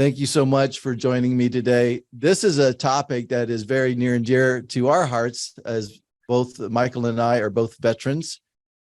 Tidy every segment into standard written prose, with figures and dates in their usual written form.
Thank you so much for joining me today. This is a topic that is very near and dear to our hearts, as both Michael and I are both veterans.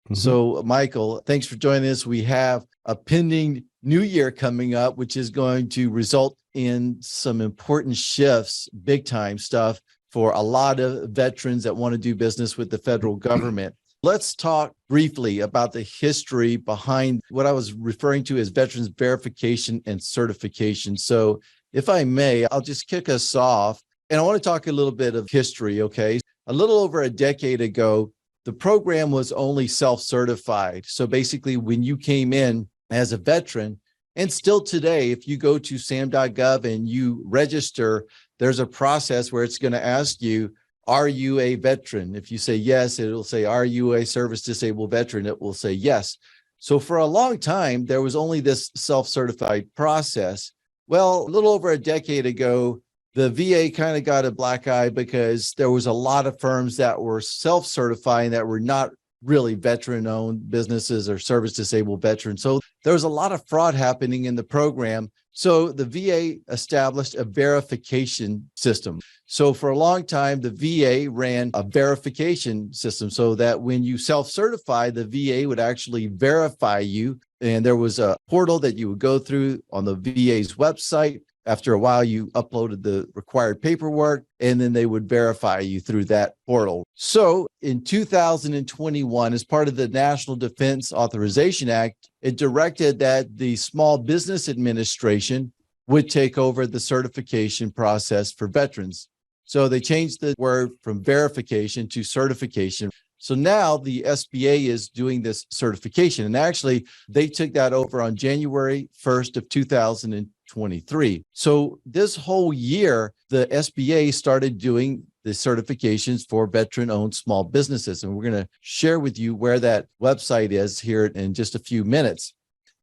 Mm-hmm. So, Michael, thanks for joining us. We have a pending new year coming up, which is going to result in some important shifts, big time stuff for a lot of veterans that want to do business with the federal government. Let's talk briefly about the history behind what I was referring to as veterans verification and certification. So if I may, I'll just kick us off. And I want to talk a little bit of history, okay? A little over a decade ago, the program was only self-certified. So basically, when you came in as a veteran, and still today, if you go to SAM.gov and you register, there's a process where it's going to ask you, are you a veteran? If you say yes, it'll say, are you a service disabled veteran? It will say yes. So for a long time, there was only this self-certified process. Well, a little over a decade ago, the VA kind of got a black eye because there was a lot of firms that were self-certifying that were not really veteran-owned businesses or service disabled veterans. So there was a lot of fraud happening in the program. So the VA established a verification system. So for a long time, the VA ran a verification system so that when you self-certify, the VA would actually verify you. And there was a portal that you would go through on the VA's website. After a while, you uploaded the required paperwork, and then they would verify you through that portal. So in 2021, as part of the National Defense Authorization Act, it directed that the Small Business Administration would take over the certification process for veterans. So they changed the word from verification to certification. So now the SBA is doing this certification. And actually, they took that over on January 1st of 2023. So this whole year, the SBA started doing the certifications for veteran-owned small businesses. And we're going to share with you where that website is here in just a few minutes.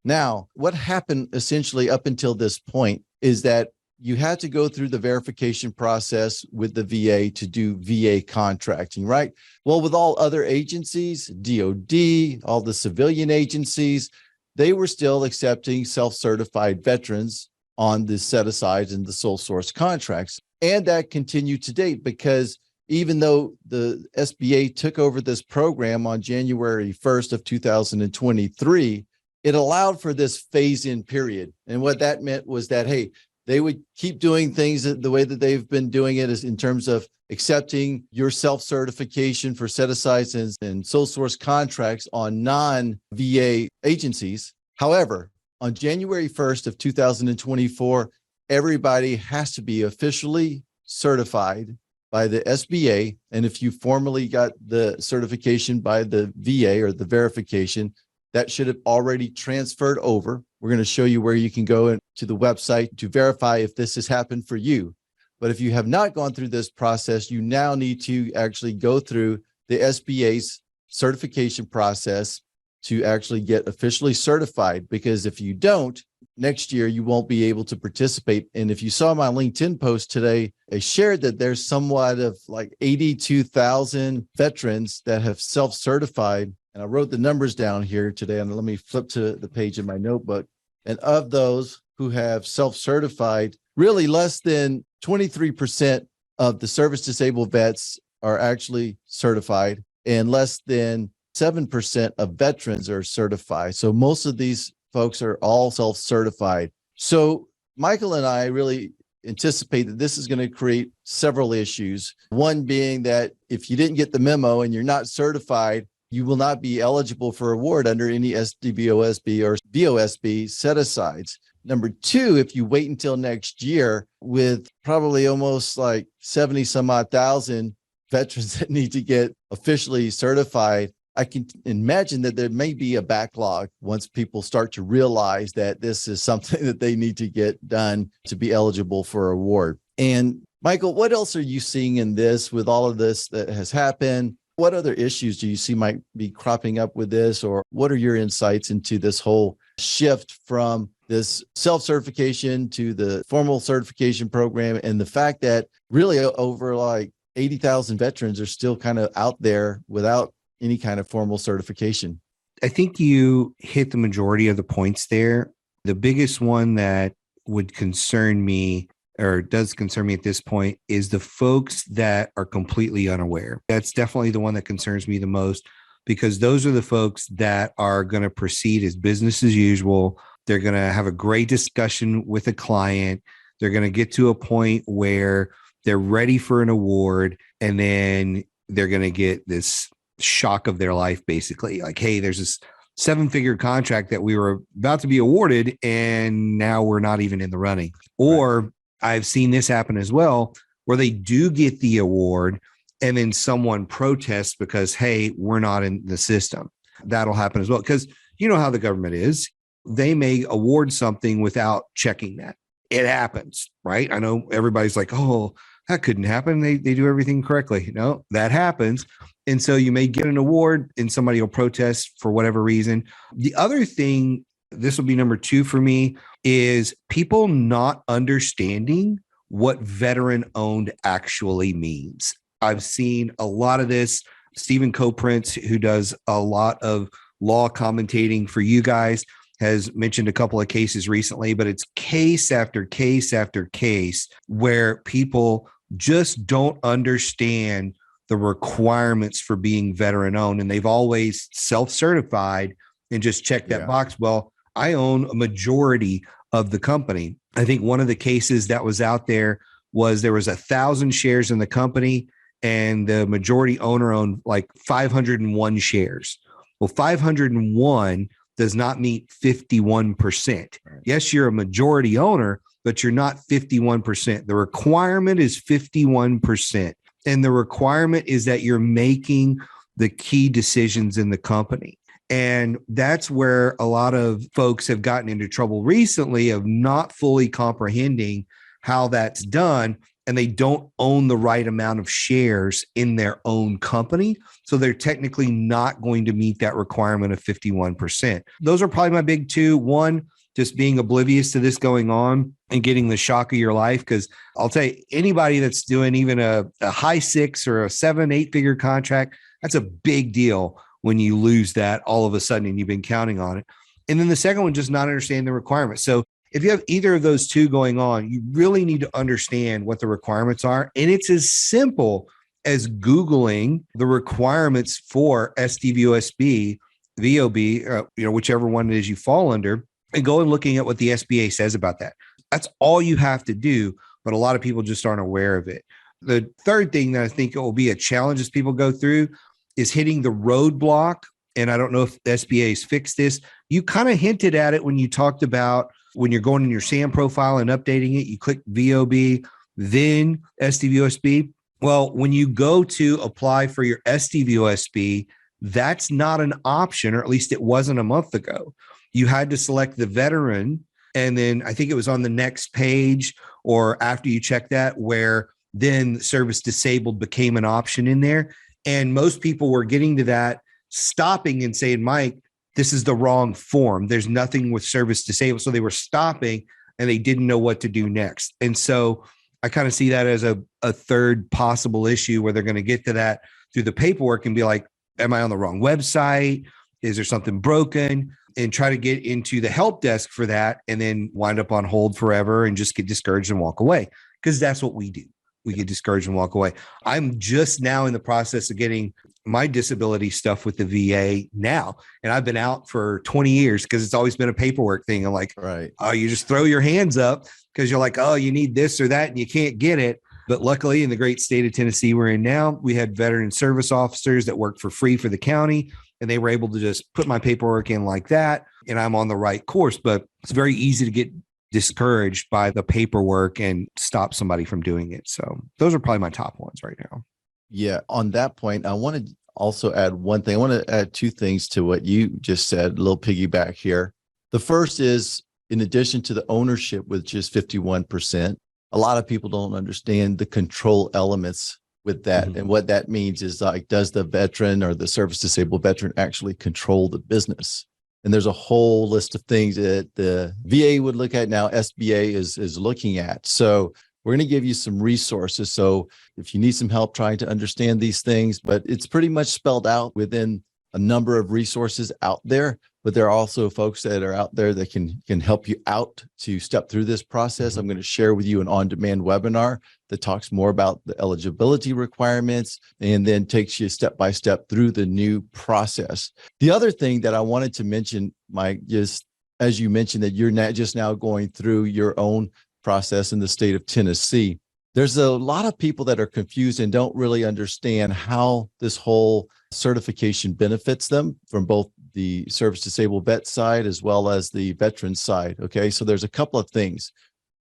Now, what happened essentially up until this point is that you had to go through the verification process with the VA to do VA contracting, right? Well, with all other agencies, DOD, all the civilian agencies, they were still accepting self-certified veterans on the set-asides and the sole source contracts. And that continued to date because even though the SBA took over this program on January 1st of 2023, it allowed for this phase-in period. And what that meant was that, hey, they would keep doing things the way that they've been doing it is in terms of accepting your self-certification for set-asides and sole source contracts on non-VA agencies. However, on January 1st of 2024, everybody has to be officially certified by the SBA. And if you formally got the certification by the VA or the verification, that should have already transferred over. We're going to show you where you can go to the website to verify if this has happened for you. But if you have not gone through this process, you now need to actually go through the SBA's certification process to actually get officially certified. Because if you don't, next year you won't be able to participate. And if you saw my LinkedIn post today, I shared that there's somewhat of like 82,000 veterans that have self-certified. And I wrote the numbers down here today, and let me flip to the page in my notebook. And of those who have self-certified, really less than 23% of the service disabled vets are actually certified, and less than 7% of veterans are certified. So most of these folks are all self-certified. So Michael and I really anticipate that this is going to create several issues. One being that if you didn't get the memo and you're not certified, you will not be eligible for award under any SDVOSB or VOSB set-asides. Number two, if you wait until next year with probably almost like 70 some odd thousand veterans that need to get officially certified, I can imagine that there may be a backlog once people start to realize that this is something that they need to get done to be eligible for award. And Michael, what else are you seeing in this with all of this that has happened? What other issues do you see might be cropping up with this, or what are your insights into this whole shift from this self-certification to the formal certification program, and the fact that really over like 80,000 veterans are still kind of out there without any kind of formal certification? I think you hit the majority of the points there. The biggest one that would concern me, or does concern me at this point, is the folks that are completely unaware. That's definitely the one that concerns me the most, because those are the folks that are going to proceed as business as usual. They're going to have a great discussion with a client. They're going to get to a point where they're ready for an award, and then they're going to get this shock of their life, basically. Like, hey, there's this 7-figure contract that we were about to be awarded, and now we're not even in the running. Or I've seen this happen as well, where they do get the award and then someone protests because, hey, we're not in the system. That'll happen as well. Because you know how the government is. They may award something without checking that. It happens, right? I know everybody's like, oh, that couldn't happen. They do everything correctly. No, that happens. And so you may get an award and somebody will protest for whatever reason. The other thing, this will be number 2 for me, is people not understanding what veteran-owned actually means. I've seen a lot of this. Stephen Coprince, who does a lot of law commentating for you guys, has mentioned a couple of cases recently, but it's case after case after case where people just don't understand the requirements for being veteran-owned, and they've always self-certified and just checked that box. Well, I own a majority of the company. I think one of the cases that was out there was 1,000 shares in the company, and the majority owner owned like 501 shares. Well, 501 does not meet 51%. Right. Yes, you're a majority owner, but you're not 51%. The requirement is 51%. And the requirement is that you're making the key decisions in the company. And that's where a lot of folks have gotten into trouble recently of not fully comprehending how that's done. And they don't own the right amount of shares in their own company. So they're technically not going to meet that requirement of 51%. Those are probably my big 2. One, just being oblivious to this going on and getting the shock of your life. Because I'll tell you, anybody that's doing even a high 6 or a 7-8 figure contract, that's a big deal when you lose that all of a sudden and you've been counting on it. And then the second one, just not understanding the requirements. So if you have either of those 2 going on, you really need to understand what the requirements are. And it's as simple as Googling the requirements for SDVOSB, VOB, whichever one it is you fall under, and go and looking at what the SBA says about that. That's all you have to do, but a lot of people just aren't aware of it. The third thing that I think will be a challenge as people go through is hitting the roadblock. And I don't know if the SBA has fixed this. You kind of hinted at it when you talked about when you're going in your SAM profile and updating it, you click VOB, then SDVOSB. Well, when you go to apply for your SDVOSB, that's not an option, or at least it wasn't a month ago. You had to select the veteran. And then I think it was on the next page or after you check that, where then service disabled became an option in there. And most people were getting to that, stopping and saying, Mike, this is the wrong form. There's nothing with service disabled. So they were stopping and they didn't know what to do next. And so I kind of see that as a third possible issue where they're going to get to that through the paperwork and be like, am I on the wrong website? Is there something broken? And try to get into the help desk for that and then wind up on hold forever and just get discouraged and walk away. Because that's what we do. We get discouraged and walk away. I'm just now in the process of getting my disability stuff with the VA now. And I've been out for 20 years because it's always been a paperwork thing. I'm like, oh, you just throw your hands up because you're like, oh, you need this or that and you can't get it. But luckily in the great state of Tennessee we're in now, we had veteran service officers that worked for free for the county. And they were able to just put my paperwork in like that. And I'm on the right course. But it's very easy to get discouraged by the paperwork and stop somebody from doing it. So those are probably my top ones right now. Yeah. On that point, I want to also add one thing. I want to add 2 things to what you just said, a little piggyback here. The first is, in addition to the ownership with just 51%, a lot of people don't understand the control elements with that. Mm-hmm. And what that means is, like, does the veteran or the service disabled veteran actually control the business? And there's a whole list of things that the VA would look at now, SBA is looking at. So we're going to give you some resources. So if you need some help trying to understand these things, but it's pretty much spelled out within a number of resources out there. but there are also folks that are out there that can help you out to step through this process. I'm going to share with you an on-demand webinar that talks more about the eligibility requirements and then takes you step by step through the new process. The other thing that I wanted to mention, Mike, is as you mentioned that you're not just now going through your own process in the state of Tennessee. There's a lot of people that are confused and don't really understand how this whole certification benefits them from both the service disabled vet side as well as the veteran side. Okay, so there's a couple of things.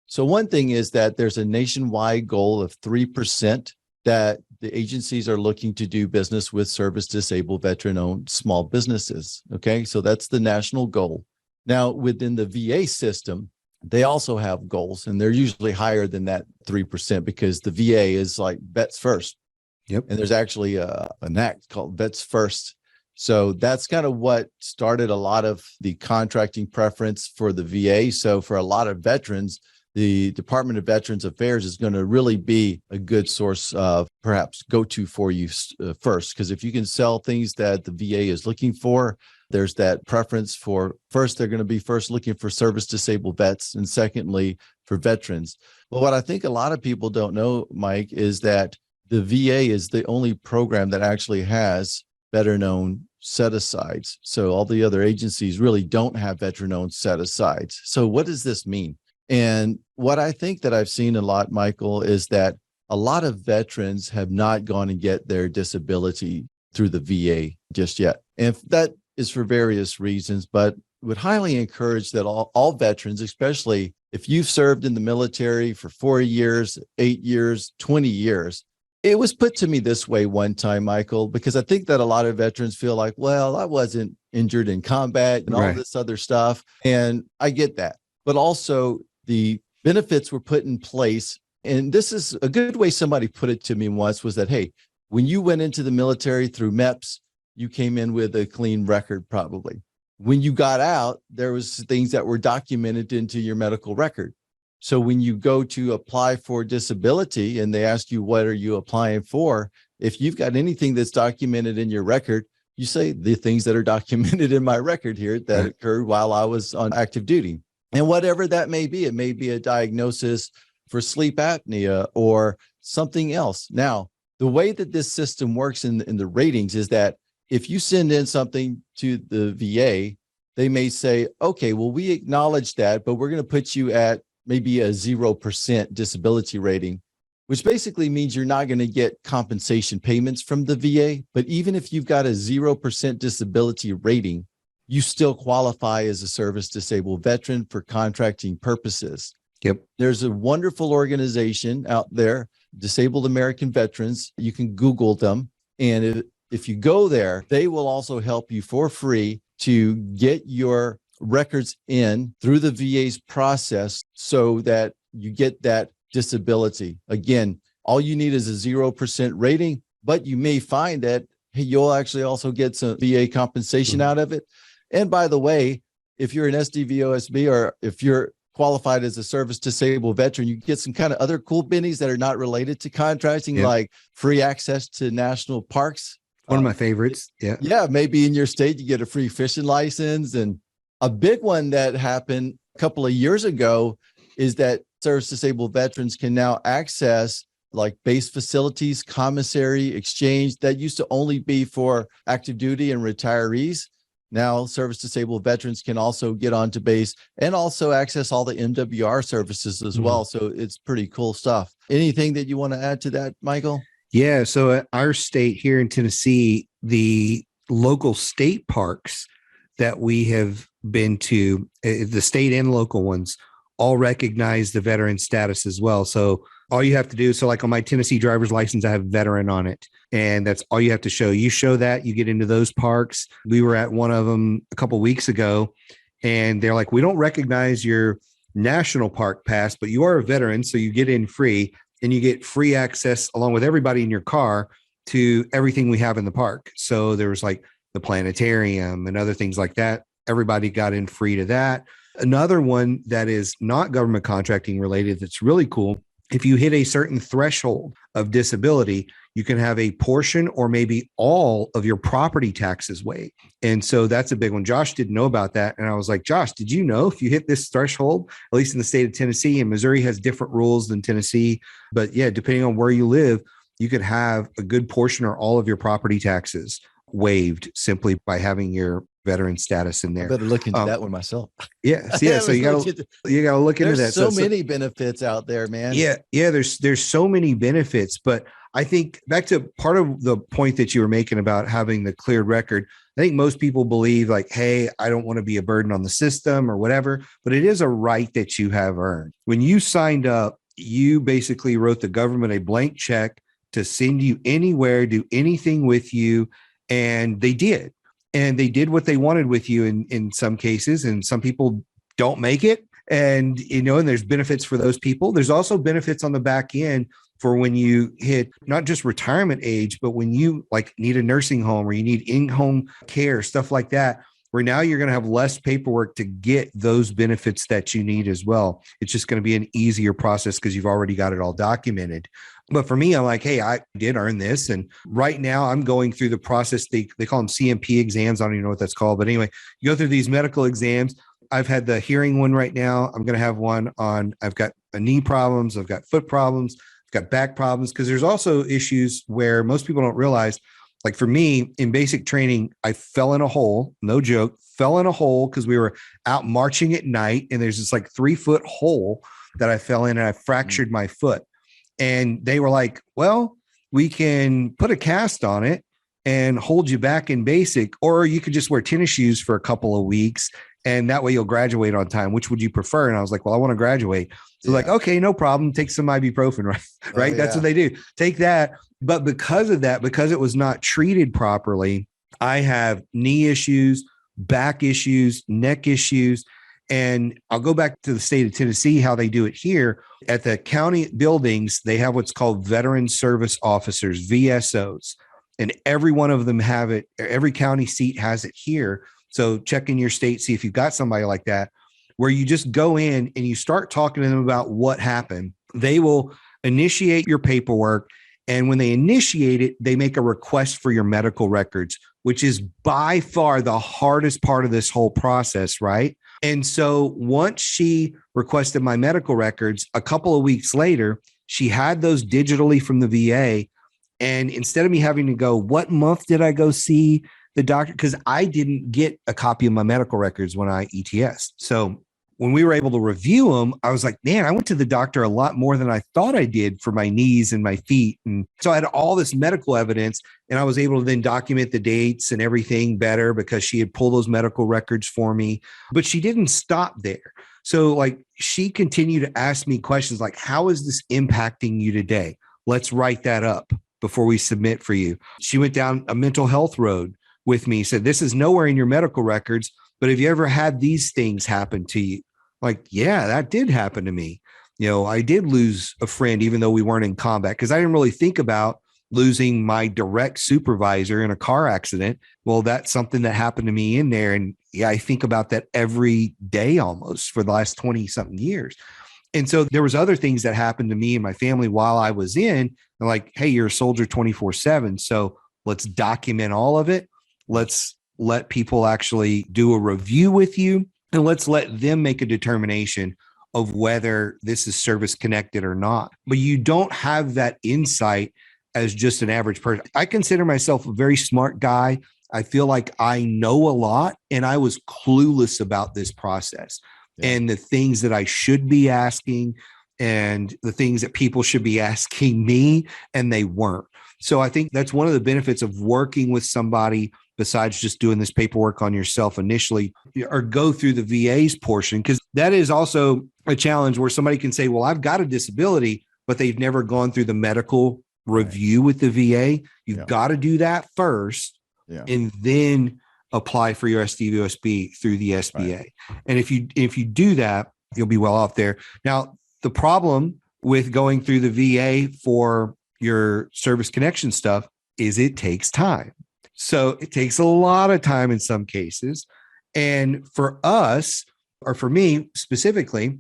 So one thing is that there's a nationwide goal of 3% that the agencies are looking to do business with service disabled veteran-owned small businesses. Okay, so that's the national goal. Now, within the VA system, they also have goals, and they're usually higher than that 3% because the VA is like vets first. Yep. And there's actually an act called Vets First. So that's kind of what started a lot of the contracting preference for the VA. So for a lot of veterans, the Department of Veterans Affairs is going to really be a good source of perhaps go-to for you first. Because if you can sell things that the VA is looking for, there's that preference for first, they're going to be first looking for service disabled vets, and secondly, for veterans. But what I think a lot of people don't know, Mike, is that the VA is the only program that actually has veteran-owned set-asides. So all the other agencies really don't have veteran-owned set-asides. So what does this mean? And what I think that I've seen a lot, Michael, is that a lot of veterans have not gone and get their disability through the VA just yet. And that is for various reasons, but would highly encourage that all veterans, especially if you've served in the military for 4 years, 8 years, 20 years. It was put to me this way one time, Michael, because I think that a lot of veterans feel like, well, I wasn't injured in combat and all this other stuff. And I get that. But also the benefits were put in place. And this is a good way somebody put it to me once was that, hey, when you went into the military through MEPS, you came in with a clean record probably. When you got out, there was things that were documented into your medical record. So when you go to apply for disability and they ask you, what are you applying for? If you've got anything that's documented in your record, you say the things that are documented in my record here that occurred while I was on active duty. And whatever that may be, it may be a diagnosis for sleep apnea or something else. Now, the way that this system works in the ratings is that if you send in something to the VA, they may say, okay, well, we acknowledge that, but we're going to put you at maybe a 0% disability rating, which basically means you're not going to get compensation payments from the VA. But even if you've got a 0% disability rating, you still qualify as a service disabled veteran for contracting purposes. Yep. There's a wonderful organization out there, Disabled American Veterans. You can Google them. And if you go there, they will also help you for free to get your records in through the VA's process so that you get that disability. Again, all you need is a 0% rating, but you may find that, hey, you'll actually also get some VA compensation out of it. And by the way, if you're an SDVOSB or if you're qualified as a service disabled veteran, you get some kind of other cool bennies that are not related to contracting, like free access to national parks. One of my favorites. Yeah. Yeah. Maybe in your state, you get a free fishing license. And a big one that happened a couple of years ago is that service disabled veterans can now access like base facilities, commissary, exchange that used to only be for active duty and retirees. Now, service disabled veterans can also get onto base and also access all the MWR services as well. So it's pretty cool stuff. Anything that you want to add to that, Michael? Yeah. So at our state here in Tennessee, the local state parks that we have been to, the state and local ones, all recognize the veteran status as well. So all you have to do, so like on my Tennessee driver's license, I have veteran on it. And that's all you have to show. You show that, you get into those parks. We were at one of them a couple of weeks ago, and they're like, we don't recognize your national park pass, but you are a veteran, so you get in free, and you get free access along with everybody in your car to everything we have in the park. So there was like the planetarium and other things like that. Everybody got in free to that. Another one that is not government contracting related that's really cool, if you hit a certain threshold of disability, you can have a portion or maybe all of your property taxes waived. And so that's a big one. Josh didn't know about that. And I was like, Josh, did you know if you hit this threshold, at least in the state of Tennessee, and Missouri has different rules than Tennessee, but yeah, depending on where you live, you could have a good portion or all of your property taxes waived simply by having your veteran status in there. I better look into that one myself. Yes. Yeah. So you got to look into that. There's so many benefits out there, man. Yeah. Yeah. There's so many benefits, but I think back to part of the point that you were making about having the cleared record. I think most people believe like, hey, I don't want to be a burden on the system or whatever, but it is a right that you have earned. When you signed up, you basically wrote the government a blank check to send you anywhere, do anything with you. And they did. And they did what they wanted with you in some cases. And some people don't make it. And, and there's benefits for those people. There's also benefits on the back end for when you hit not just retirement age, but when you like need a nursing home or you need in-home care, stuff like that, where now you're going to have less paperwork to get those benefits that you need as well. It's just going to be an easier process because you've already got it all documented. But for me, I'm like, hey, I did earn this. And right now I'm going through the process. They call them CMP exams. I don't even know what that's called. But anyway, you go through these medical exams. I've had the hearing one right now. I'm going to have one on, I've got knee problems. I've got foot problems. I've got back problems. Because there's also issues where most people don't realize. Like for me in basic training, I fell in a hole, no joke, fell in a hole because we were out marching at night. And there's this like 3-foot hole that I fell in and I fractured my foot. And they were like, well, we can put a cast on it and hold you back in basic, or you could just wear tennis shoes for a couple of weeks. And that way you'll graduate on time. Which would you prefer? And I was like, well, I want to graduate. So like, okay, no problem. Take some ibuprofen, right? Right. That's what they do. Take that. But because of that, because it was not treated properly, I have knee issues, back issues, neck issues. And I'll go back to the state of Tennessee, how they do it here. At the county buildings, they have what's called Veteran Service Officers, VSOs. And every one of them have it. Every county seat has it here. So check in your state, see if you've got somebody like that, where you just go in and you start talking to them about what happened. They will initiate your paperwork. And when they initiate it, they make a request for your medical records, which is by far the hardest part of this whole process, right? And so once she requested my medical records, a couple of weeks later, she had those digitally from the VA. And instead of me having to go, what month did I go see the doctor? Because I didn't get a copy of my medical records when I ETS. So when we were able to review them, I was like, man, I went to the doctor a lot more than I thought I did for my knees and my feet. And so I had all this medical evidence and I was able to then document the dates and everything better because she had pulled those medical records for me. But she didn't stop there. So like she continued to ask me questions like, how is this impacting you today? Let's write that up before we submit for you. She went down a mental health road with me, said, this is nowhere in your medical records, but have you ever had these things happen to you? Like, yeah, that did happen to me. I did lose a friend, even though we weren't in combat, because I didn't really think about losing my direct supervisor in a car accident. Well, that's something that happened to me in there. And yeah, I think about that every day almost for the last 20 something years. And so there was other things that happened to me and my family while I was in. They're like, hey, you're a soldier 24/7. So let's document all of it. Let's let people actually do a review with you. And let's let them make a determination of whether this is service connected or not. But you don't have that insight as just an average person. I consider myself a very smart guy. I feel like I know a lot and I was clueless about this process and the things that I should be asking and the things that people should be asking me, and they weren't. So I think that's one of the benefits of working with somebody besides just doing this paperwork on yourself initially, or go through the VA's portion, because that is also a challenge where somebody can say, well, I've got a disability, but they've never gone through the medical review with the VA. You've got to do that first and then apply for your SDVOSB through the SBA. Right. And if you do that, you'll be well off there. Now, the problem with going through the VA for your service connection stuff is it takes time. So it takes a lot of time in some cases. And for us, or for me specifically,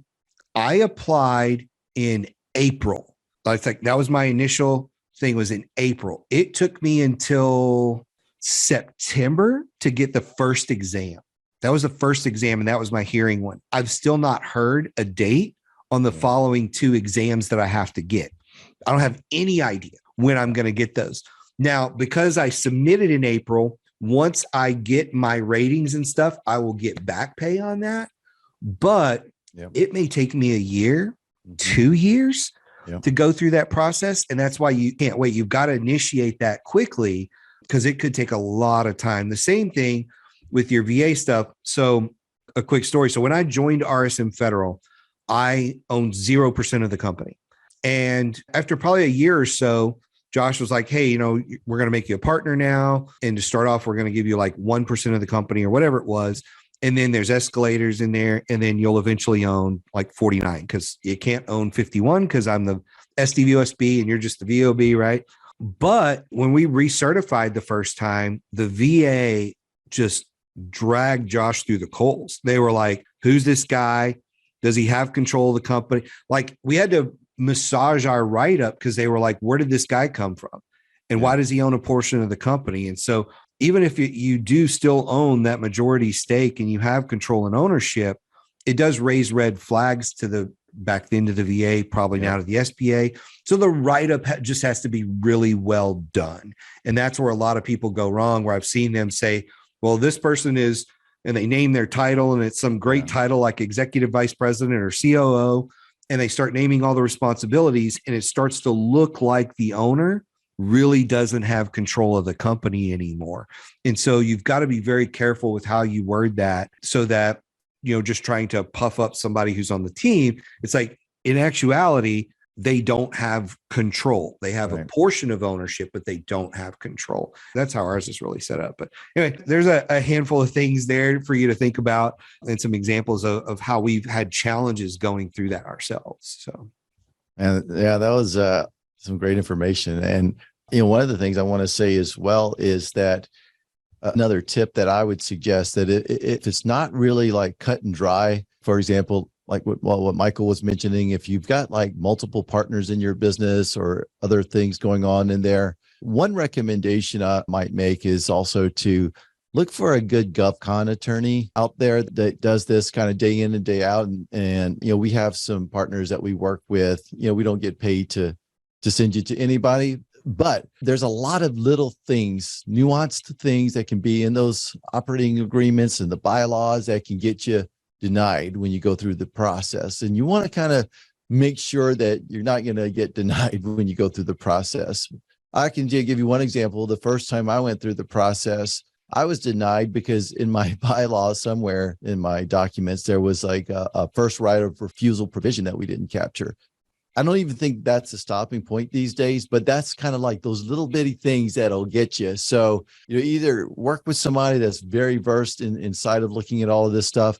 I applied in April. I think that was my initial thing was in April. It took me until September to get the first exam. That was the first exam, and that was my hearing one. I've still not heard a date on the following 2 exams that I have to get. I don't have any idea when I'm going to get those. Now, because I submitted in April, once I get my ratings and stuff, I will get back pay on that. But it may take me a year, 2 years to go through that process. And that's why you can't wait. You've got to initiate that quickly because it could take a lot of time. The same thing with your VA stuff. So a quick story. So when I joined RSM Federal, I owned 0% of the company. And after probably a year or so, Josh was like, hey, you know, we're going to make you a partner now. And to start off, we're going to give you like 1% of the company or whatever it was. And then there's escalators in there. And then you'll eventually own like 49 because you can't own 51 because I'm the SDVOSB and you're just the VOB, right? But when we recertified the first time, the VA just dragged Josh through the coals. They were like, who's this guy? Does he have control of the company? Like we had to massage our write-up because they were like, where did this guy come from? And why does he own a portion of the company? And so even if you do still own that majority stake and you have control and ownership, it does raise red flags to the back then to the VA, probably now to the SBA. So the write-up just has to be really well done. And that's where a lot of people go wrong, where I've seen them say, well, this person is, and they name their title and it's some great title like executive vice president or COO. And they start naming all the responsibilities and it starts to look like the owner really doesn't have control of the company anymore. And so you've got to be very careful with how you word that so that, you know, just trying to puff up somebody who's on the team. It's like in actuality, they don't have control. They have a portion of ownership, but they don't have control. That's how ours is really set up. But anyway, there's a handful of things there for you to think about and some examples of how we've had challenges going through that ourselves. So, and that was some great information. And, you know, one of the things I want to say as well is that another tip that I would suggest that if it's not really like cut and dry, for example, like what Michael was mentioning, if you've got like multiple partners in your business or other things going on in there, one recommendation I might make is also to look for a good GovCon attorney out there that does this kind of day in and day out. And you know, we have some partners that we work with. You know, we don't get paid to send you to anybody, but there's a lot of little things, nuanced things that can be in those operating agreements and the bylaws that can get you denied when you go through the process. And you want to kind of make sure that you're not going to get denied when you go through the process. I can give you one example. The first time I went through the process, I was denied because in my bylaws somewhere in my documents, there was like a first right of refusal provision that we didn't capture. I don't even think that's a stopping point these days, but that's kind of like those little bitty things that'll get you. So, you know, either work with somebody that's very versed inside of looking at all of this stuff.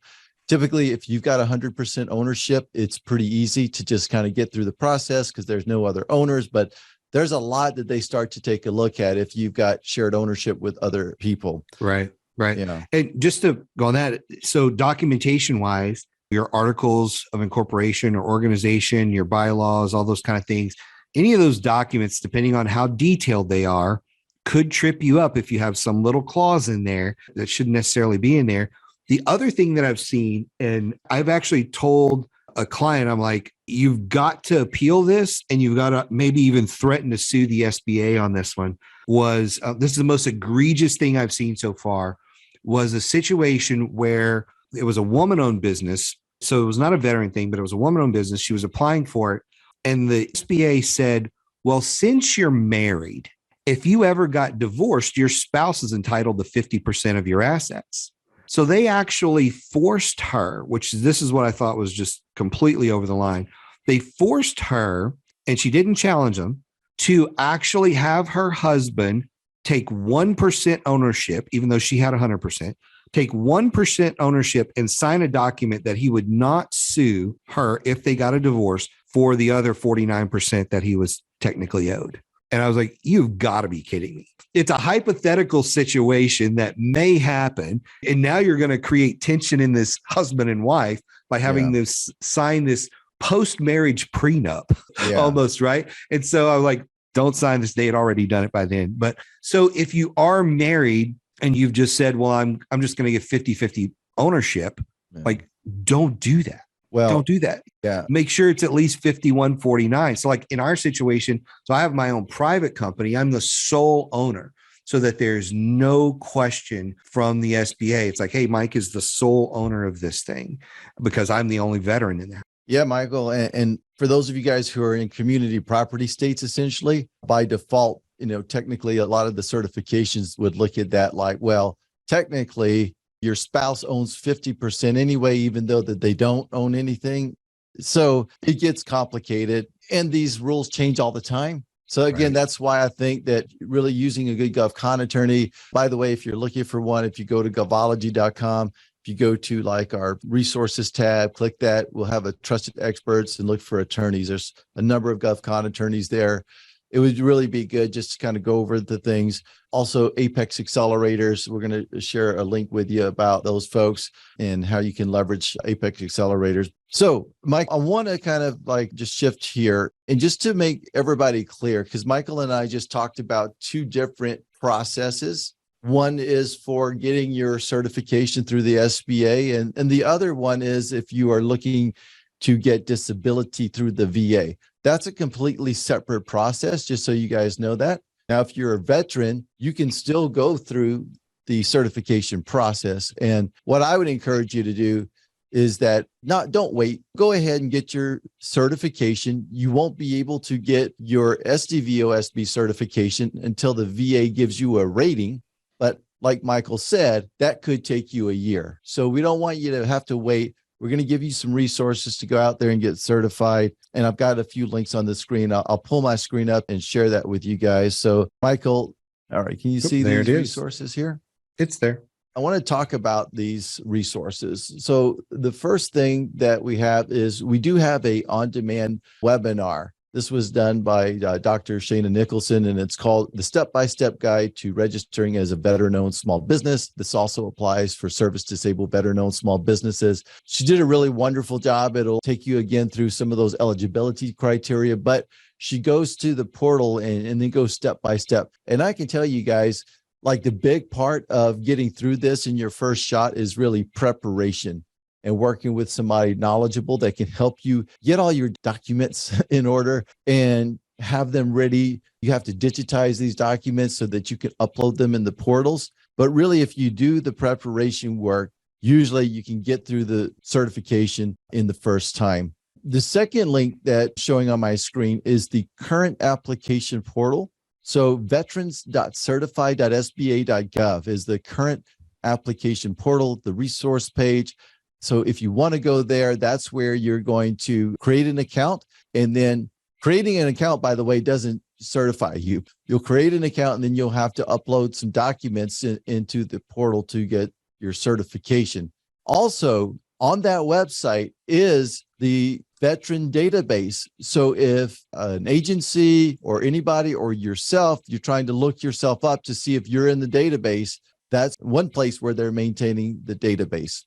Typically, if you've got 100% ownership, it's pretty easy to just kind of get through the process because there's no other owners, but there's a lot that they start to take a look at if you've got shared ownership with other people. Right. You know, and just to go on that, so documentation wise, your articles of incorporation or organization, your bylaws, all those kind of things, any of those documents, depending on how detailed they are, could trip you up if you have some little clause in there that shouldn't necessarily be in there. The other thing that I've seen, and I've actually told a client, I'm like, you've got to appeal this and you've got to maybe even threaten to sue the SBA on this one, was this is the most egregious thing I've seen so far, was a situation where it was a woman-owned business. So it was not a veteran thing, but it was a woman-owned business. She was applying for it. And the SBA said, well, since you're married, if you ever got divorced, your spouse is entitled to 50% of your assets. So they actually forced her, which this is what I thought was just completely over the line. They forced her, and she didn't challenge them, to actually have her husband take 1% ownership, even though she had 100%, take 1% ownership and sign a document that he would not sue her if they got a divorce for the other 49% that he was technically owed. And I was like, you've got to be kidding me. It's a hypothetical situation that may happen. And now you're going to create tension in this husband and wife by having this sign this post-marriage prenup almost, right? And so I'm like, don't sign this. They had already done it by then. But so if you are married and you've just said, well, I'm just going to get 50-50 ownership, like don't do that. Well, don't do that. Yeah. Make sure it's at least 51-49. So like in our situation, so I have my own private company. I'm the sole owner so that there's no question from the SBA. It's like, hey, Mike is the sole owner of this thing because I'm the only veteran in there. Yeah, Michael. And for those of you guys who are in community property states, essentially by default, technically a lot of the certifications would look at that like, well, technically your spouse owns 50% anyway, even though that they don't own anything. So it gets complicated and these rules change all the time. So again, That's why I think that really using a good GovCon attorney, by the way, if you're looking for one, if you go to Govology.com, if you go to like our resources tab, click that, we'll have a trusted experts and look for attorneys. There's a number of GovCon attorneys there. It would really be good just to kind of go over the things. Also, Apex Accelerators, we're going to share a link with you about those folks and how you can leverage Apex Accelerators. So, Mike, I want to kind of like just shift here and just to make everybody clear, because Michael and I just talked about two different processes. One is for getting your certification through the SBA, and the other one is if you are looking to get disability through the VA. That's a completely separate process, just so you guys know that. Now, if you're a veteran, you can still go through the certification process. And what I would encourage you to do is that don't wait. Go ahead and get your certification. You won't be able to get your SDVOSB certification until the VA gives you a rating. But like Michael said, that could take you a year. So we don't want you to have to wait. We're going to give you some resources to go out there and get certified. And I've got a few links on the screen. I'll pull my screen up and share that with you guys. So Michael, all right, can you see these resources here? It's there. I want to talk about these resources. So the first thing that we have is we do have a on-demand webinar. This was done by Dr. Shana Nicholson, and it's called The Step-by-Step Guide to Registering as a Veteran-Owned Small Business. This also applies for service-disabled veteran-owned small businesses. She did a really wonderful job. It'll take you again through some of those eligibility criteria, but she goes to the portal and then goes step-by-step. And I can tell you guys, like the big part of getting through this in your first shot is really preparation and working with somebody knowledgeable that can help you get all your documents in order and have them ready. You have to digitize these documents so that you can upload them in the portals. But really, if you do the preparation work, usually you can get through the certification in the first time. The second link that's showing on my screen is the current application portal. So veterans.certify.SBA.GOV is the current application portal, the resource page. So if you want to go there, that's where you're going to create an account. And then creating an account, by the way, doesn't certify you. You'll create an account and then you'll have to upload some documents into the portal to get your certification. Also, on that website is the veteran database. So if an agency or anybody or yourself, you're trying to look yourself up to see if you're in the database, that's one place where they're maintaining the database.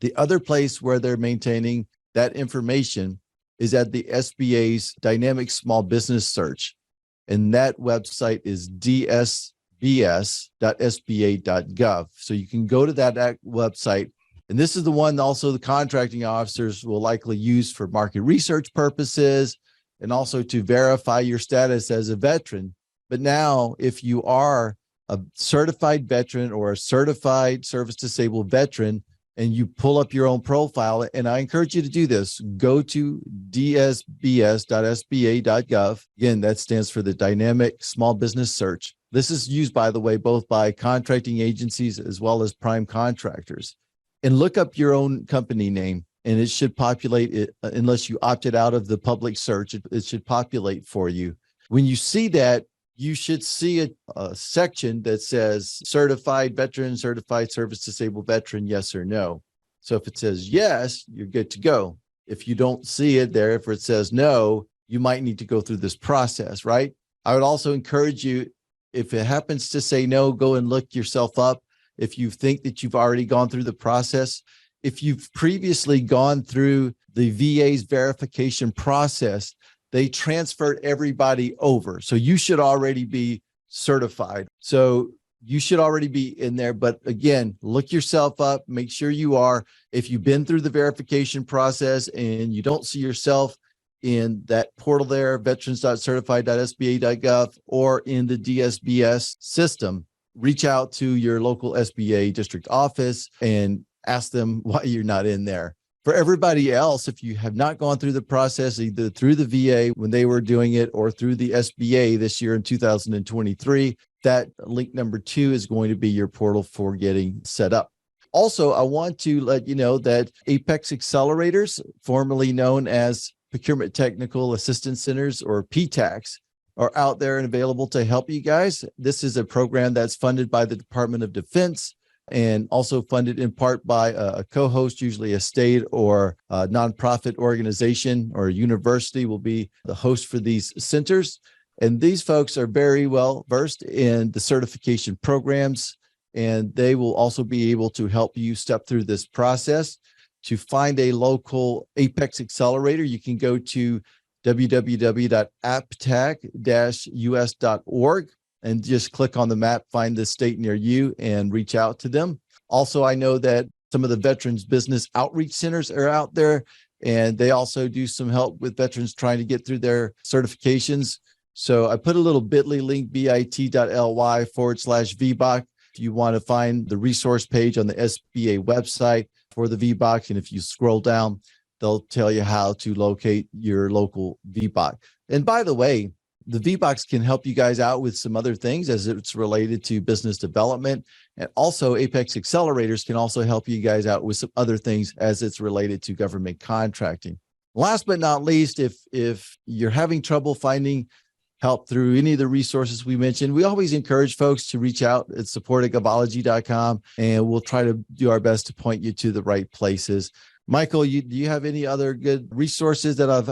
The other place where they're maintaining that information is at the SBA's Dynamic Small Business Search. And that website is DSBS.SBA.GOV. So you can go to that website. And this is the one also the contracting officers will likely use for market research purposes and also to verify your status as a veteran. But now, if you are a certified veteran or a certified service-disabled veteran, and you pull up your own profile, and I encourage you to do this, go to DSBS.SBA.GOV. Again, that stands for the Dynamic Small Business Search. This is used, by the way, both by contracting agencies as well as prime contractors. And look up your own company name, and it should populate it, unless you opted out of the public search, it should populate for you. When you see that, you should see a section that says certified veteran, certified service disabled veteran, yes or no. So if it says yes, you're good to go. If you don't see it there, if it says no, you might need to go through this process, right? I would also encourage you, if it happens to say no, go and look yourself up. If you think that you've already gone through the process, if you've previously gone through the VA's verification process, they transferred everybody over. So you should already be certified. So you should already be in there. But again, look yourself up, make sure you are. If you've been through the verification process and you don't see yourself in that portal there, veterans.certified.SBA.GOV, or in the DSBS system, reach out to your local SBA district office and ask them why you're not in there. For everybody else, if you have not gone through the process, either through the VA when they were doing it or through the SBA this year in 2023, that link number 2 is going to be your portal for getting set up. Also, I want to let you know that Apex Accelerators, formerly known as Procurement Technical Assistance Centers, or PTACs, are out there and available to help you guys. This is a program that's funded by the Department of Defense and also funded in part by a co-host, usually a state or a nonprofit organization or a university will be the host for these centers. And these folks are very well versed in the certification programs, and they will also be able to help you step through this process. To find a local Apex Accelerator, you can go to www.aptac-us.org and just click on the map, find the state near you, and reach out to them. Also, I know that some of the Veterans Business Outreach Centers are out there, and they also do some help with veterans trying to get through their certifications. So I put a little bit.ly link, bit.ly/VBOC, if you want to find the resource page on the SBA website for the VBOC. And if you scroll down, they'll tell you how to locate your local VBOC. And by the way, the VBOCs can help you guys out with some other things as it's related to business development. And also Apex Accelerators can also help you guys out with some other things as it's related to government contracting. Last but not least, if you're having trouble finding help through any of the resources we mentioned, we always encourage folks to reach out at support@govology.com, and we'll try to do our best to point you to the right places. Michael, do you have any other good resources that I've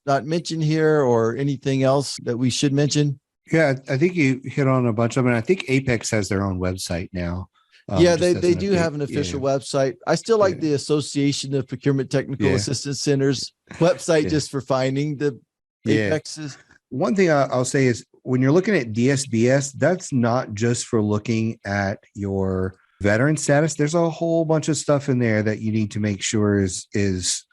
not mentioned here, or anything else that we should mention? Yeah, I think you hit on a bunch of them. I think Apex has their own website now. Yeah, they do have an official website. I still like the Association of Procurement Technical Assistance Centers website just for finding the Apexes. One thing I'll say is when you're looking at DSBS, that's not just for looking at your veteran status. There's a whole bunch of stuff in there that you need to make sure is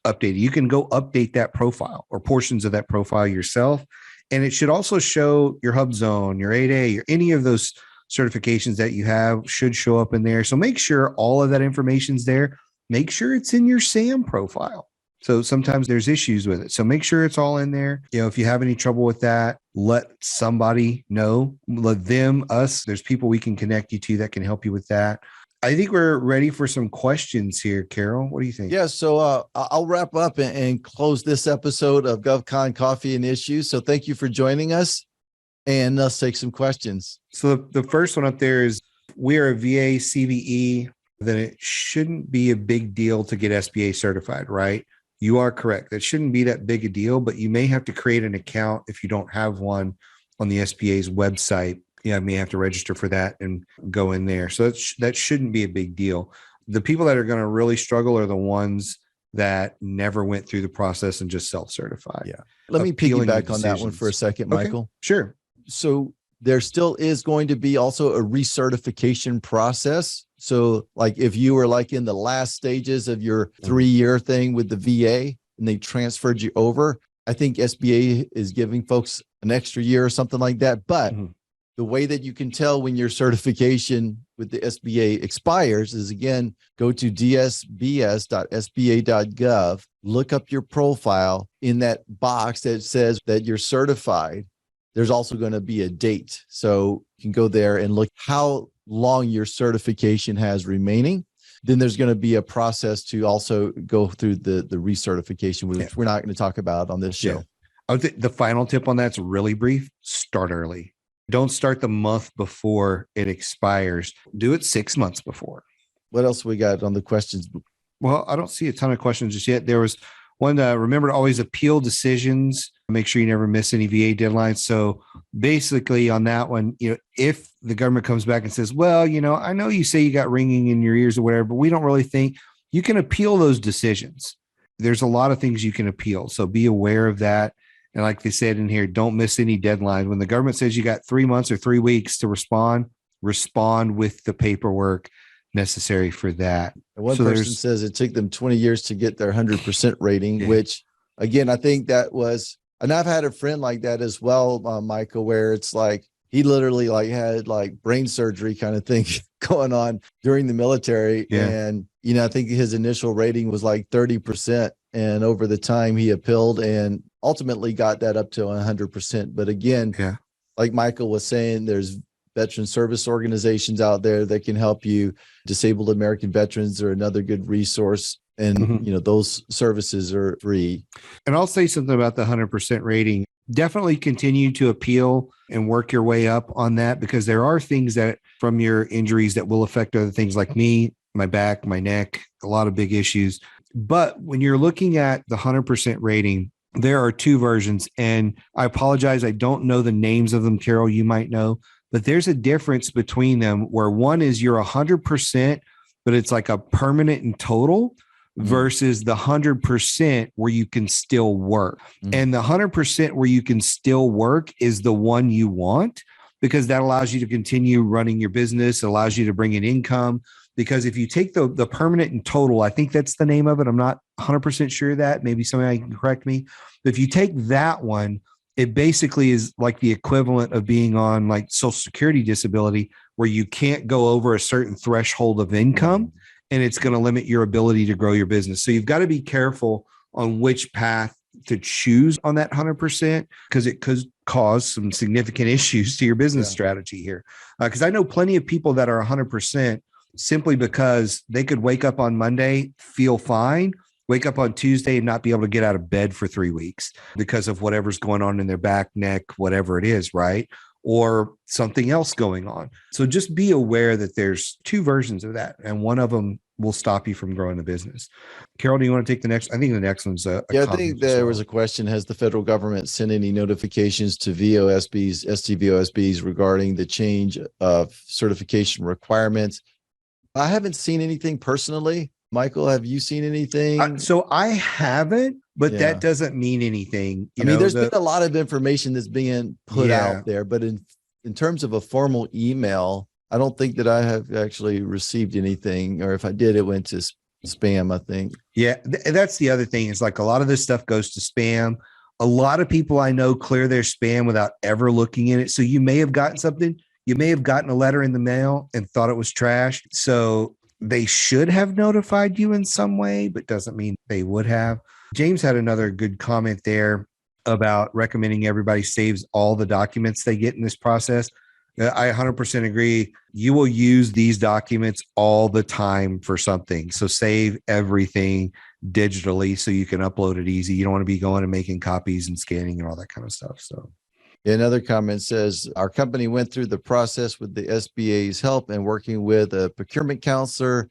updated. You can go update that profile or portions of that profile yourself. And it should also show your hub zone, your 8A, or any of those certifications that you have should show up in there. So make sure all of that information's there. Make sure it's in your SAM profile. So sometimes there's issues with it. So make sure it's all in there. You know, if you have any trouble with that, let somebody know, let them, us, there's people we can connect you to that can help you with that. I think we're ready for some questions here, Carroll. What do you think? Yeah, so I'll wrap up and close this episode of GovCon Coffee and Issues. So thank you for joining us, and let's take some questions. So the first one up there is, we are a VA CVE, then it shouldn't be a big deal to get SBA certified, right? You are correct. That shouldn't be that big a deal, but you may have to create an account if you don't have one on the SBA's website. You may have to register for that and go in there. So that shouldn't be a big deal. The people that are going to really struggle are the ones that never went through the process and just self-certified. Yeah. Let me piggyback on that one for a second, Michael. Okay, sure. So there still is going to be also a recertification process. So like if you were like in the last stages of your 3-year thing with the VA and they transferred you over, I think SBA is giving folks an extra year or something like that. But the way that you can tell when your certification with the SBA expires is, again, go to DSBS.SBA.GOV, look up your profile. In that box that says that you're certified, there's also going to be a date. So you can go there and look how long your certification has remaining. Then there's going to be a process to also go through the recertification, which we're not going to talk about on this show. The final tip on that's really brief. Start early. Don't start the month before it expires. Do it 6 months before. What else we got on the questions? Well, I don't see a ton of questions just yet. There was one, remember to always appeal decisions. Make sure you never miss any VA deadlines. So basically on that one, if the government comes back and says, well, I know you say you got ringing in your ears or whatever, but we don't really think, you can appeal those decisions. There's a lot of things you can appeal. So be aware of that. And like they said in here, don't miss any deadlines. When the government says you got 3 months or 3 weeks to respond with the paperwork necessary for that. And one person says it took them 20 years to get their 100% rating, which again, I think that was, and I've had a friend like that as well, Michael, where it's like, he literally like had like brain surgery kind of thing going on during the military. Yeah. And, I think his initial rating was like 30%. And over the time he appealed and ultimately got that up to 100%. But again, like Michael was saying, there's veteran service organizations out there that can help you. Disabled American veterans are another good resource. And, those services are free. And I'll say something about the 100% rating. Definitely continue to appeal and work your way up on that, because there are things that from your injuries that will affect other things like me, my back, my neck, a lot of big issues. But when you're looking at the 100% rating, there are two versions. And I apologize, I don't know the names of them. Carroll, you might know, but there's a difference between them where one is you're 100%, but it's like a permanent and total, versus the 100% where you can still work. And the 100% where you can still work is the one you want, because that allows you to continue running your business, allows you to bring in income. Because if you take the permanent and total, I think that's the name of it. I'm not 100% sure of that. Maybe somebody can correct me. But if you take that one, it basically is like the equivalent of being on like Social Security disability, where you can't go over a certain threshold of income. And it's going to limit your ability to grow your business. So you've got to be careful on which path to choose on that 100%, because it could cause some significant issues to your business strategy here. Because I know plenty of people that are 100% simply because they could wake up on Monday, feel fine, wake up on Tuesday and not be able to get out of bed for 3 weeks because of whatever's going on in their back, neck, whatever it is, right? Or something else going on. So just be aware that there's two versions of that, and one of them will stop you from growing the business. Carroll, do you want to take the next? I think the next one's a I think there was a question. Has the federal government sent any notifications to VOSBs, SDVOSBs regarding the change of certification requirements? I haven't seen anything personally. Michael, have you seen anything? So I haven't, but that doesn't mean anything. There's been a lot of information that's being put out there, but in terms of a formal email, I don't think that I have actually received anything, or if I did, it went to spam, I think. Yeah, that's the other thing. Is like a lot of this stuff goes to spam. A lot of people I know clear their spam without ever looking in it. So you may have gotten something. You may have gotten a letter in the mail and thought it was trash. So they should have notified you in some way, but doesn't mean they would have. James had another good comment there about recommending everybody saves all the documents they get in this process. I 100% agree. You will use these documents all the time for something. So save everything digitally so you can upload it easy. You don't want to be going and making copies and scanning and all that kind of stuff. So another comment says, our company went through the process with the SBA's help and working with a procurement counselor,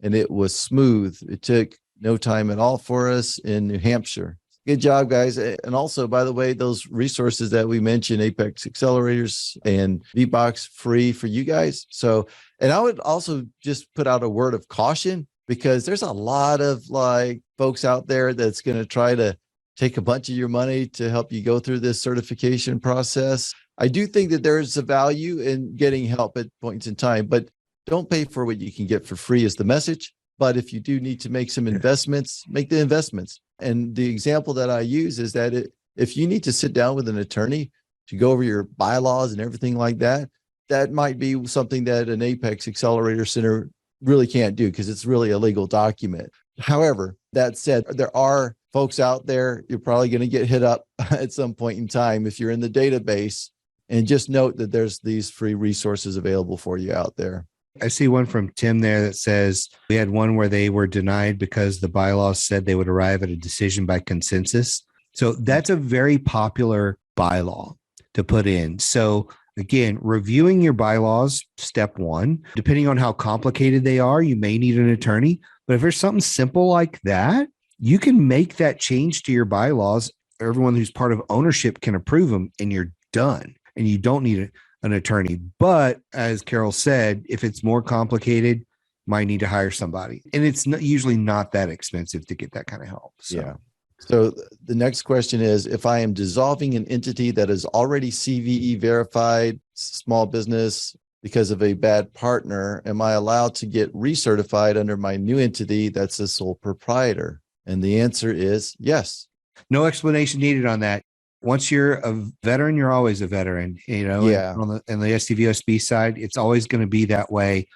and it was smooth. It took no time at all for us in New Hampshire. Good job, guys. And also, by the way, those resources that we mentioned, Apex Accelerators and VBOCs, free for you guys. So, and I would also just put out a word of caution, because there's a lot of like folks out there that's going to try to take a bunch of your money to help you go through this certification process. I do think that there's a value in getting help at points in time, but don't pay for what you can get for free is the message. But if you do need to make some investments, make the investments. And the example that I use is that if you need to sit down with an attorney to go over your bylaws and everything like that, that might be something that an Apex Accelerator Center really can't do, because it's really a legal document. However, that said, there are folks out there, you're probably going to get hit up at some point in time if you're in the database, and just note that there's these free resources available for you out there. I see one from Tim there that says we had one where they were denied because the bylaws said they would arrive at a decision by consensus. So that's a very popular bylaw to put in. So again, reviewing your bylaws, step one. Depending on how complicated they are, you may need an attorney. But if there's something simple like that, you can make that change to your bylaws. Everyone who's part of ownership can approve them, and you're done. And you don't need an attorney. But as Carroll said, if it's more complicated, might need to hire somebody. And it's usually not that expensive to get that kind of help. So. Yeah. So the next question is, if I am dissolving an entity that is already CVE verified, small business, because of a bad partner, am I allowed to get recertified under my new entity that's a sole proprietor? And the answer is yes. No explanation needed on that. Once you're a veteran, you're always a veteran, Yeah. and on the SDVOSB side, it's always going to be that way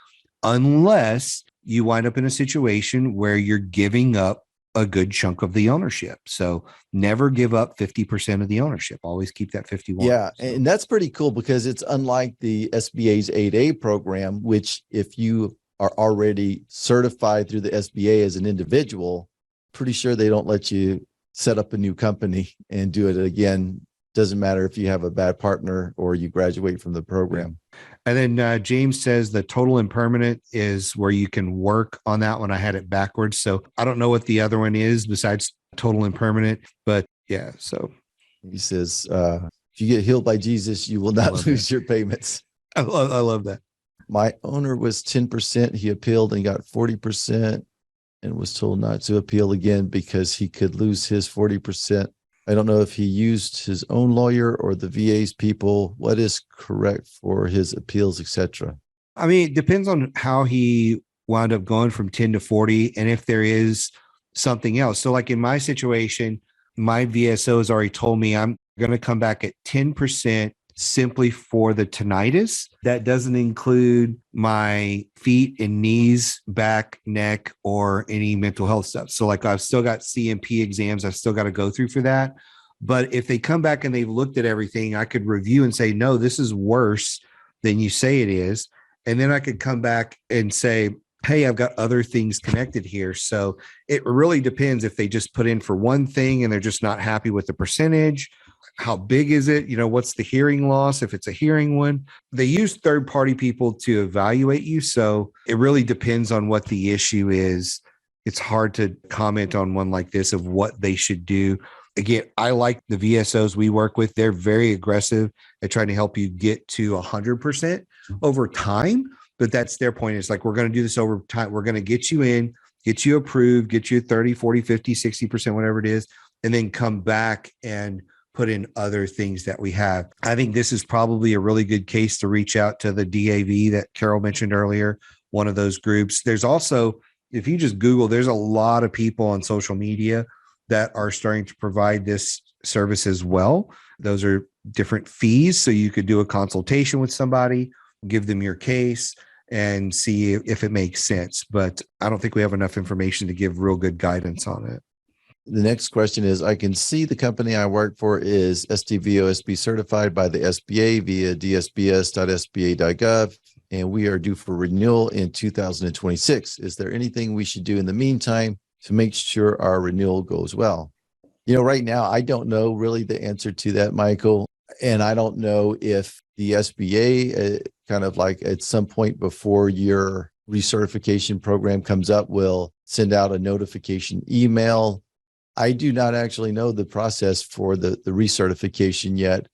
unless you wind up in a situation where you're giving up a good chunk of the ownership. So never give up 50% of the ownership. Always keep that 51. Yeah. So. And that's pretty cool because it's unlike the SBA's 8A program, which if you are already certified through the SBA as an individual, pretty sure they don't let you set up a new company and do it again. Doesn't matter if you have a bad partner or you graduate from the program. And then James says the total and permanent is where you can work on that one. I had it backwards. So I don't know what the other one is besides total and permanent, but yeah. So he says, if you get healed by Jesus, you will not lose your payments. I love that. My owner was 10%. He appealed and got 40% and was told not to appeal again because he could lose his 40%. I don't know if he used his own lawyer or the VA's people. What is correct for his appeals, etc.? I mean, it depends on how he wound up going from 10 to 40 and if there is something else. So like in my situation, my VSO has already told me I'm going to come back at 10% simply for the tinnitus. That doesn't include my feet and knees, back, neck, or any mental health stuff. So like I've still got CMP exams I've still got to go through for that. But if they come back and they've looked at everything, I could review and say, no, this is worse than you say it is. And then I could come back and say, hey, I've got other things connected here. So it really depends if they just put in for one thing and they're just not happy with the percentage. How big is it? What's the hearing loss? If it's a hearing one, they use third-party people to evaluate you. So it really depends on what the issue is. It's hard to comment on one like this of what they should do. Again, I like the VSOs we work with. They're very aggressive at trying to help you get to 100% over time. But that's their point. It's like, we're going to do this over time. We're going to get you in, get you approved, get you 30, 40, 50, 60%, whatever it is, and then come back and put in other things that we have. I think this is probably a really good case to reach out to the DAV that Carroll mentioned earlier, one of those groups. There's also, if you just Google, there's a lot of people on social media that are starting to provide this service as well. Those are different fees. So you could do a consultation with somebody, give them your case, and see if it makes sense. But I don't think we have enough information to give real good guidance on it. The next question is, I can see the company I work for is SDVOSB certified by the SBA via DSBS.SBA.GOV, and we are due for renewal in 2026. Is there anything we should do in the meantime to make sure our renewal goes well? Right now, I don't know really the answer to that, Michael. And I don't know if the SBA kind of like at some point before your recertification program comes up, will send out a notification email. I do not actually know the process for the recertification yet.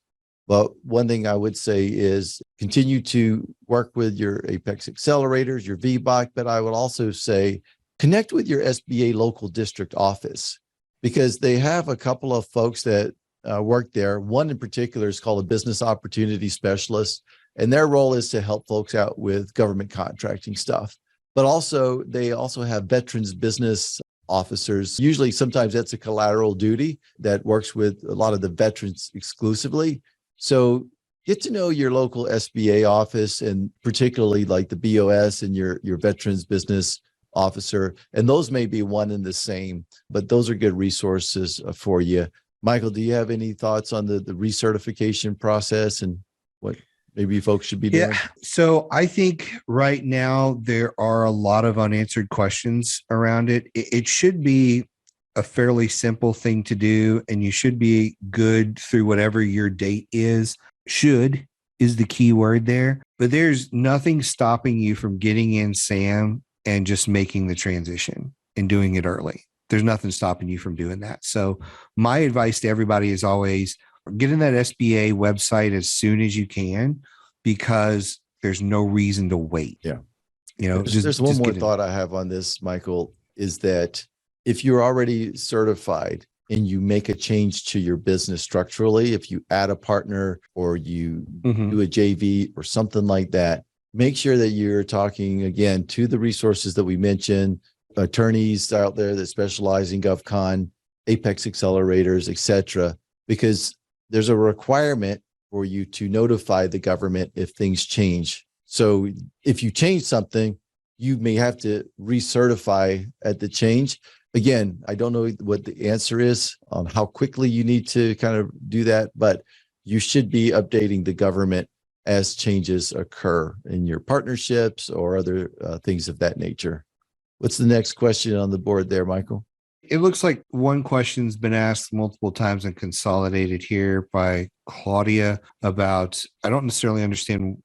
But one thing I would say is continue to work with your Apex Accelerators, your VBOC, but I would also say connect with your SBA local district office because they have a couple of folks that work there. One in particular is called a business opportunity specialist, and their role is to help folks out with government contracting stuff. But also, they also have veterans business officers. Usually, sometimes that's a collateral duty that works with a lot of the veterans exclusively. So get to know your local SBA office, and particularly like the BOS and your veterans business officer. And those may be one and the same, but those are good resources for you. Michael, do you have any thoughts on the recertification process and what maybe folks should be doing? Yeah. So I think right now there are a lot of unanswered questions around it. It should be a fairly simple thing to do, and you should be good through whatever your date is. Should is the key word there, but there's nothing stopping you from getting in SAM and just making the transition and doing it early. There's nothing stopping you from doing that. So my advice to everybody is always get in that SBA website as soon as you can, because there's no reason to wait. Yeah. There's one more thought I have on this, Michael, is that if you're already certified, and you make a change to your business structurally, if you add a partner or you do a JV or something like that, make sure that you're talking again to the resources that we mentioned, attorneys out there that specialize in GovCon, Apex Accelerators, et cetera, because there's a requirement for you to notify the government if things change. So if you change something, you may have to recertify at the change. Again, I don't know what the answer is on how quickly you need to kind of do that, but you should be updating the government as changes occur in your partnerships or other things of that nature. What's the next question on the board there, Michael? It looks like one question's been asked multiple times and consolidated here by Claudia about, I don't necessarily understand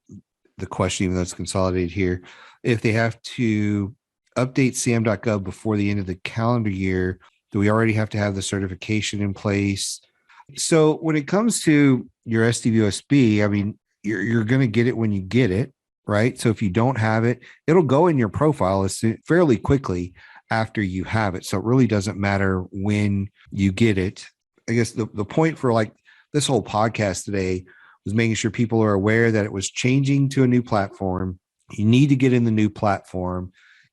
the question, even though it's consolidated here. If they have to update SAM.gov before the end of the calendar year, do we already have to have the certification in place? So when it comes to your SDVOSB, I mean, you're going to get it when you get it, right? So if you don't have it, it'll go in your profile fairly quickly after you have it. So it really doesn't matter when you get it. I guess the point for like this whole podcast today was making sure people are aware that it was changing to a new platform. You need to get in the new platform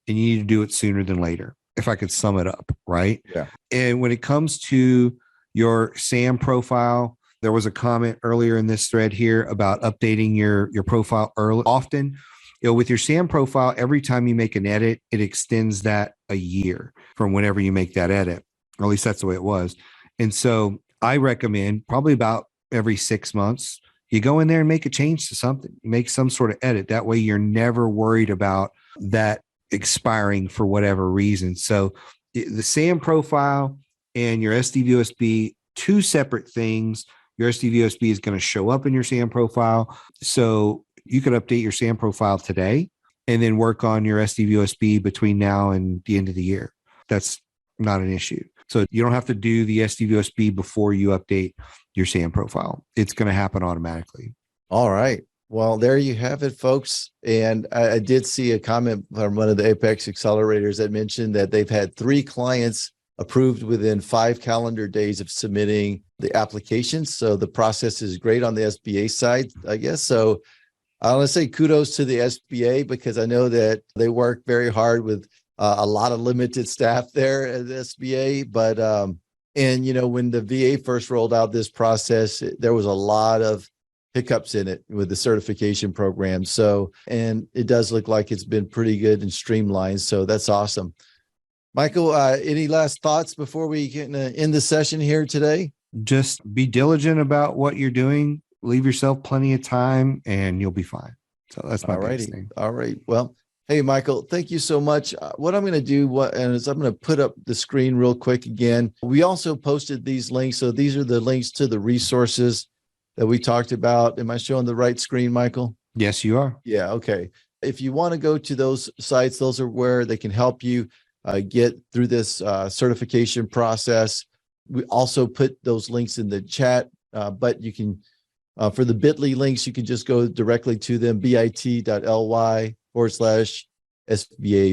and you need to do it sooner than later, if I could sum it up, right? Yeah. And when it comes to your SAM profile, there was a comment earlier in this thread here about updating your profile often. You know, with your SAM profile, every time you make an edit, it extends that a year from whenever you make that edit, or at least that's the way it was. And so I recommend probably about every 6 months, you go in there and make a change to something, you make some sort of edit. That way you're never worried about that expiring for whatever reason. So the SAM profile and your SDVOSB, two separate things. Your SDVOSB is going to show up in your SAM profile. So you could update your SAM profile today and then work on your SDVOSB between now and the end of the year. That's not an issue. So you don't have to do the SDVOSB before you update your SAM profile. It's going to happen automatically. All right. Well, there you have it, folks. And I did see a comment from one of the Apex Accelerators that mentioned that they've had 3 clients approved within 5 calendar days of submitting the applications. So the process is great on the SBA side, I guess. So I want to say kudos to the SBA because I know that they work very hard with a lot of limited staff there at the SBA. But, and, you know, when the VA first rolled out this process, there was a lot of hiccups in it with the certification program. So, and it does look like it's been pretty good and streamlined. So that's awesome. Michael, any last thoughts before we can end the session here today? Just be diligent about what you're doing. Leave yourself plenty of time and you'll be fine. So that's my biggest thing. All right. Well, hey, Michael, thank you so much. What I'm going to do is I'm going to put up the screen real quick again. We also posted these links. So these are the links to the resources that we talked about. Am I showing the right screen, Michael? Yes, you are. Yeah. Okay. If you want to go to those sites, those are where they can help you get through this certification process. We also put those links in the chat, but you can, for the bit.ly links, you can just go directly to them, bit.ly/SBA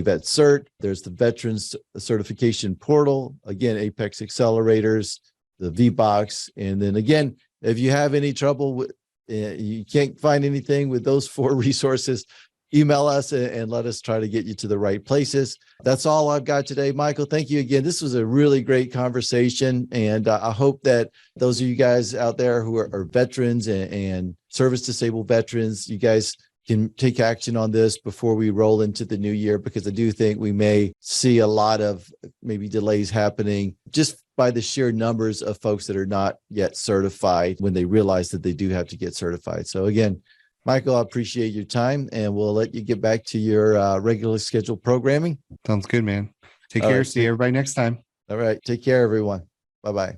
Vet Cert. There's the Veterans Certification Portal. Again, Apex Accelerators, the VBOCs. And then again, if you have any trouble with, you can't find anything with those 4 resources, email us and let us try to get you to the right places. That's all I've got today, Michael. Thank you again. This was a really great conversation. And I hope that those of you guys out there who are veterans and service disabled veterans, you guys can take action on this before we roll into the new year, because I do think we may see a lot of maybe delays happening just by the sheer numbers of folks that are not yet certified when they realize that they do have to get certified. So again, Michael, I appreciate your time and we'll let you get back to your regularly scheduled programming. Sounds good, man. Take care. See everybody next time. All right. Take care, everyone. Bye-bye.